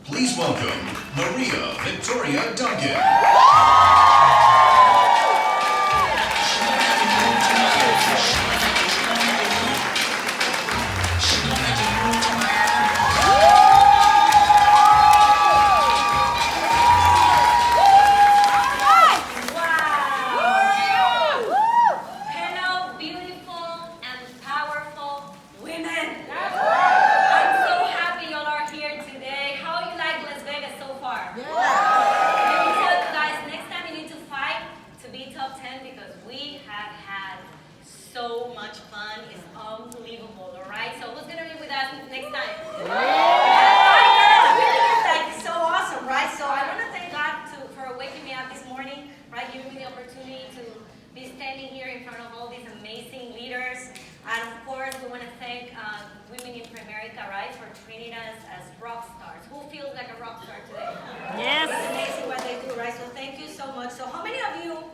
Please welcome Maria Victoria Duncan. Hello, beautiful and powerful women. I'm so happy y'all are here today. How you like Las Vegas so far? Let me tell you guys, next time you need to fight to be top 10 because we have had so much fun. It's unbelievable, all right? So who's gonna be with us next time? It's so awesome, right? So I want to thank God for waking me up this morning, right? Giving me the opportunity to be standing here in front of all these amazing leaders. And of course, we want to thank Women in Primerica, right, for treating us as rock stars. Who feels like a rock star today? Yes. It's amazing what they do, right? So thank you so much. So how many of you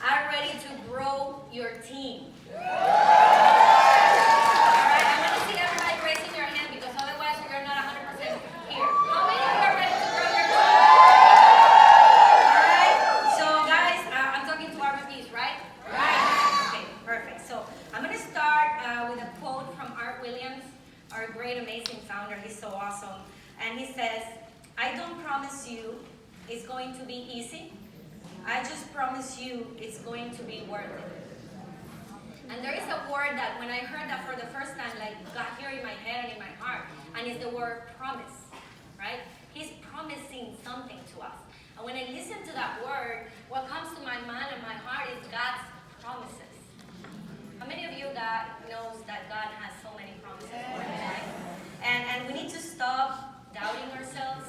are ready to grow your team? All right, I want to see everybody raising your hand because otherwise we're not 100% here. How many of you are ready to grow your team? All right, so guys, I'm talking to RVPs, right? Right. Okay, perfect. So I'm going to start with a quote from Art Williams, our great, amazing founder. He's so awesome. And he says, "I don't promise you it's going to be easy. I just promise you it's going to be worth it." And there is a word that when I heard that for the first time, like got here in my head and in my heart, and it's the word promise, right? He's promising something to us. And when I listen to that word, what comes to my mind and my heart is God's promises. How many of you that knows that God has so many promises for us, right? And we need to stop doubting ourselves.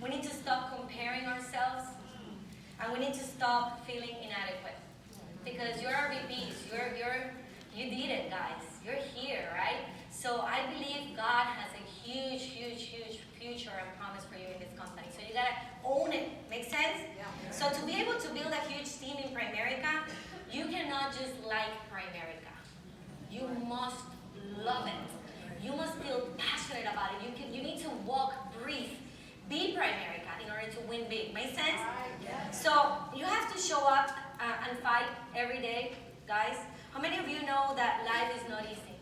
We need to stop comparing ourselves. And we need to stop feeling inadequate. Because you're RVPs, you did it, guys. You're here, right? So I believe God has a huge, huge, huge future and promise for you in this company. So you gotta own it. Make sense? Yeah. So to be able to build a huge team in Primerica, you cannot just like Primerica. You must love it. You must feel passionate about it. You need to walk, breathe, be Primerica in order to win big. Make sense? So you have to show up and fight every day, guys. How many of you know that life is not easy?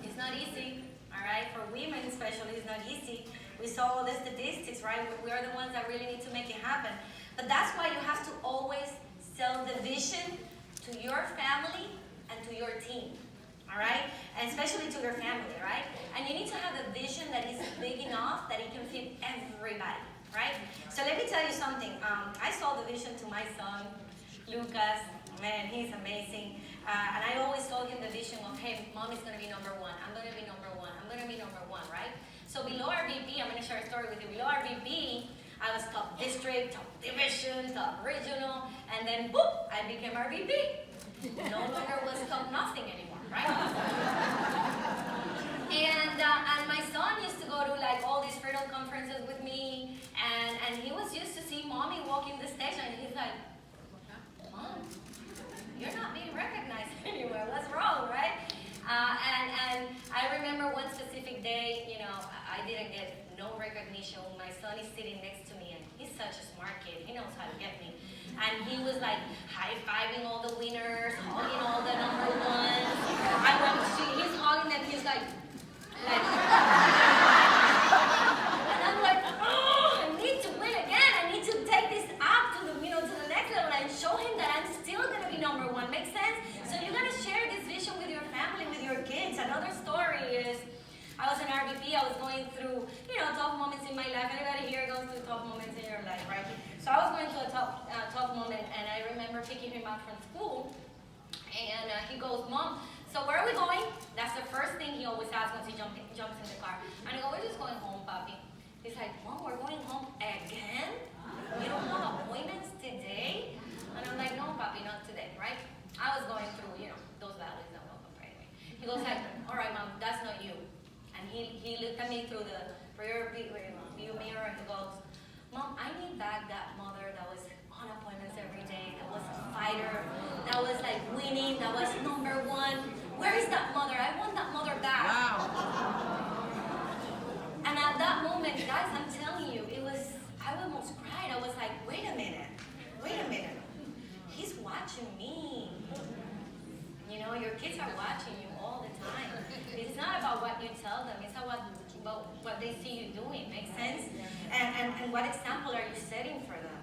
It's not easy, all right? For women especially, it's not easy. We saw all the statistics, right? We are the ones that really need to make it happen. But that's why you have to always sell the vision to your family and to your team, all right? And especially to your family, right? And you need to have a vision that is big enough that it can fit everybody. Right? So let me tell you something. I saw the vision to my son, Lucas. Man, he's amazing. And I always told him the vision of, hey, mom is going to be number one. I'm going to be number one. I'm going to be number one, right? So below RVP, I'm going to share a story with you. Below RVP, I was top district, top division, top regional. And then, boop, I became RVP. No longer was top nothing anymore, right? And my son used to go to like all these freedom conferences with me, and he was used to see mommy walking the stage, and he's like, "Mom, you're not being recognized anywhere. What's wrong, right?" And I remember one specific day, you know, I didn't get no recognition. My son is sitting next to me, and he's such a smart kid. He knows how to get me. And he was like high-fiving all the winners, hugging all the number ones. And when he's hugging them, he's like, and I'm like, oh, I need to win again. I need to take this up to the, to the next level and show him that I'm still gonna be number one. Make sense? So you gotta share this vision with your family, with your kids. Another story is, I was an RVP. I was going through, tough moments in my life. Anybody here goes through tough moments in your life, right? So I was going through a tough moment, and I remember picking him up from school, and he goes, "Mom, so where are we going?" That's the first thing he always asks once he jumps in the car. And I go, "We're just going home, Papi." He's like, "Mom, we're going home again? You don't have appointments today?" And I'm like, "No, Papi, not today," right? I was going through, those valleys that welcome right away. He goes like, "All right, Mom, that's not you." And he looked at me through the rear view mirror and he goes, "Mom, I need back that mother that was on appointments every day, that was a fighter, that was like winning, that was number one. Where is that mother? I want that mother back." Wow. And at And guys, I'm telling you, I almost cried. I was like, wait a minute. He's watching me. You know, your kids are watching you all the time. It's not about what you tell them, it's about what they see you doing. Makes sense? And what example are you setting for them?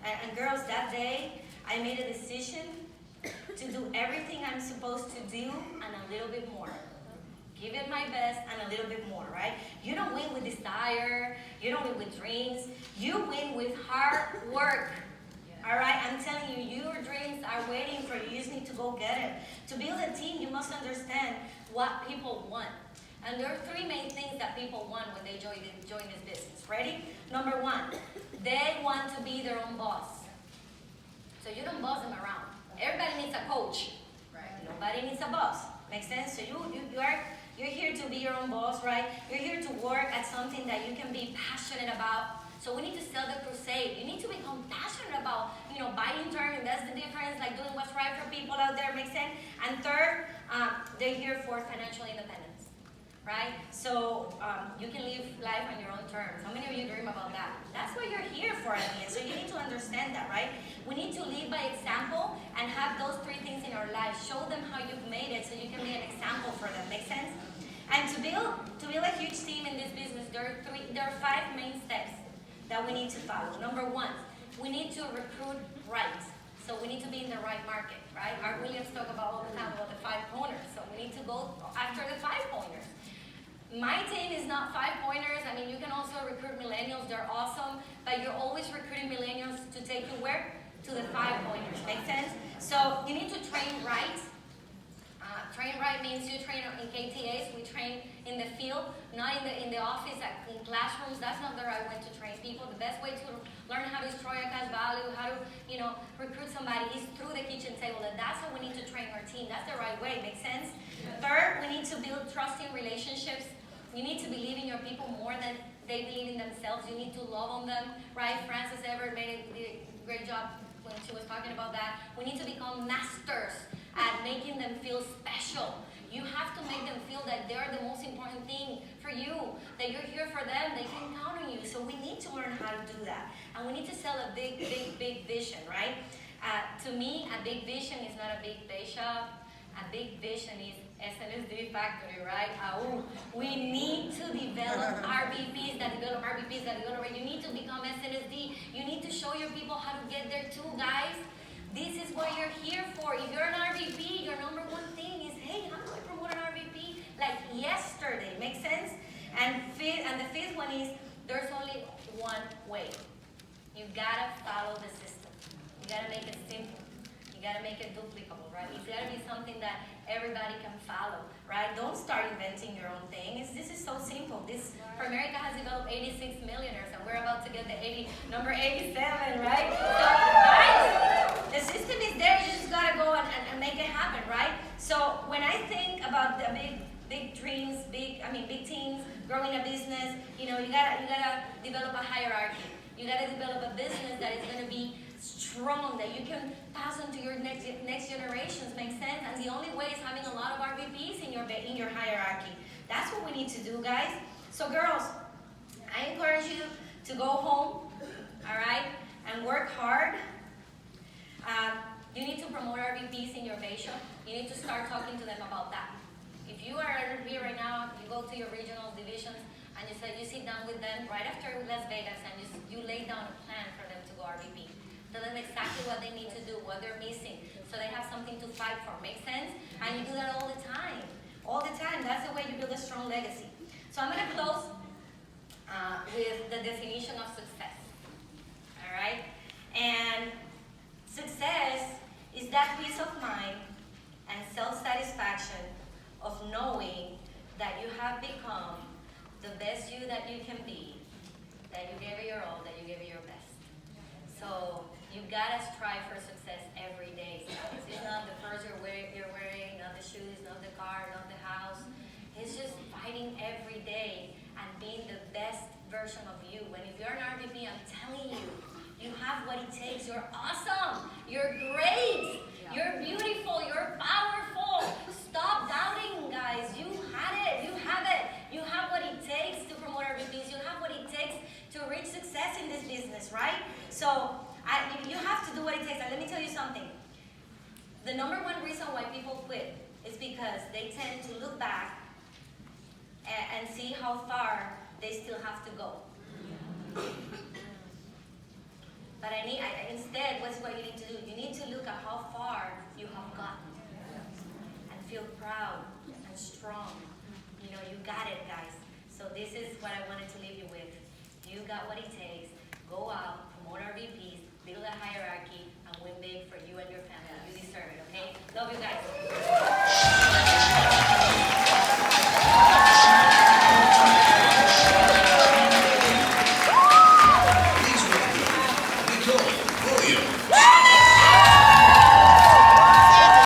And girls, that day, I made a decision to do everything I'm supposed to do and a little bit more. Give it my best and a little bit more, right? You don't win with desire. You don't win with dreams. You win with hard work. All right? I'm telling you, your dreams are waiting for you. You just need to go get it. To build a team, you must understand what people want. And there are three main things that people want when they join this business. Ready? Number one, they want to be their own boss. So you don't boss them around. Everybody needs a coach. Right. Nobody needs a boss. Makes sense? So you're here to be your own boss, right? You're here to work at something that you can be passionate about. So we need to sell the crusade. You need to become passionate about, buying term, and that's the difference, like doing what's right for people out there. Makes sense? And third, they're here for financial independence, right? So you can live life on your own terms. How many of you dream about that? That's what you're here for at the end. So you need to understand that, right? We need to lead by example and have those three things in our life. Show them how you've made it so you can be an example for them. Make sense? And to build a huge team in this business, there are 5 main steps that we need to follow. Number one, we need to recruit right. So we need to be in the right market, right? Art Williams talk about all the time about the 5 pointers. So we need to go after the 5 pointers. My team is not 5 pointers. I mean, you can also recruit millennials. They're awesome. But you're always recruiting millennials to take you where? To the 5 pointers. Make sense? So you need to train right. Train right means you train in KTAs. We train in the field, not in the office, in classrooms. That's not the right way to train people. The best way to learn how to destroy a cash value, how to recruit somebody is through the kitchen table. And that's how we need to train our team. That's the right way. Makes sense? Third, we need to build trusting relationships. You need to believe in your people more than they believe in themselves. You need to love on them, right? Frances Everett made a great job when she was talking about that. We need to become masters at making them feel special. You have to make them feel that they're the most important thing for you, that you're here for them, they can count on you. So we need to learn how to do that. And we need to sell a big vision, right? To me, a big vision is not a big bishop. A big vision is SNSD factory, right? We need to develop RVPs that develop RVPs that develop. You need to become SNSD. You need to show your people how to get there too, guys. This is what you're here for. If you're an RVP, your number one thing is, hey, how do I promote an RVP? Like yesterday, make sense? And the fifth one is, there's only one way. You gotta follow the system. You gotta make it simple. You gotta make it duplicable, right? It's gotta be something that everybody can follow, right? Don't start inventing your own thing. This is so simple. America has developed 86 millionaires, and we're about to get number 87, right? So, guys, the system is there. You just gotta go and make it happen, right? So when I think about the big dreams, big teams, growing a business, you gotta develop a hierarchy. You gotta develop a business that is gonna be strong, that you can pass on to your next generations. Makes sense? And the only way is having a lot of RVPs in your hierarchy. That's what we need to do, guys. So girls, I encourage you to go home, all right, and work hard. You need to promote RVPs in your base shop. You need to start talking to them about that. If you are an RVP right now, you go to your regional divisions and you sit down with them right after Las Vegas and you lay down a plan for them to go RVP. Tell them exactly what they need to do, what they're missing, so they have something to fight for. Make sense? And you do that all the time. All the time. That's the way you build a strong legacy. So I'm going to close with the definition of success. All right? And success is that peace of mind and self-satisfaction of knowing that you have become the best you that you can be, that you gave it your all, that you gave it your best. So you gotta strive for success every day. It's not the purse you're wearing, not the shoes, not the car, not the house. It's just fighting every day and being the best version of you. And if you're an RVP, I'm telling you, you have what it takes. You're awesome. You're great. You're beautiful. You're powerful. Stop doubting, guys. You had it. You have it. You have what it takes to promote RVPs. You have what it takes success in this business, right? So you have to do what it takes. And let me tell you something. The number one reason why people quit is because they tend to look back and see how far they still have to go. But instead, what's what you need to do? You need to look at how far you have gotten and feel proud and strong. You know, you got it, guys. So this is what I wanted to leave you with. You got what it takes. Go out, promote our VPs, build a hierarchy, and win big for you and your family. You deserve it, okay? Love you guys.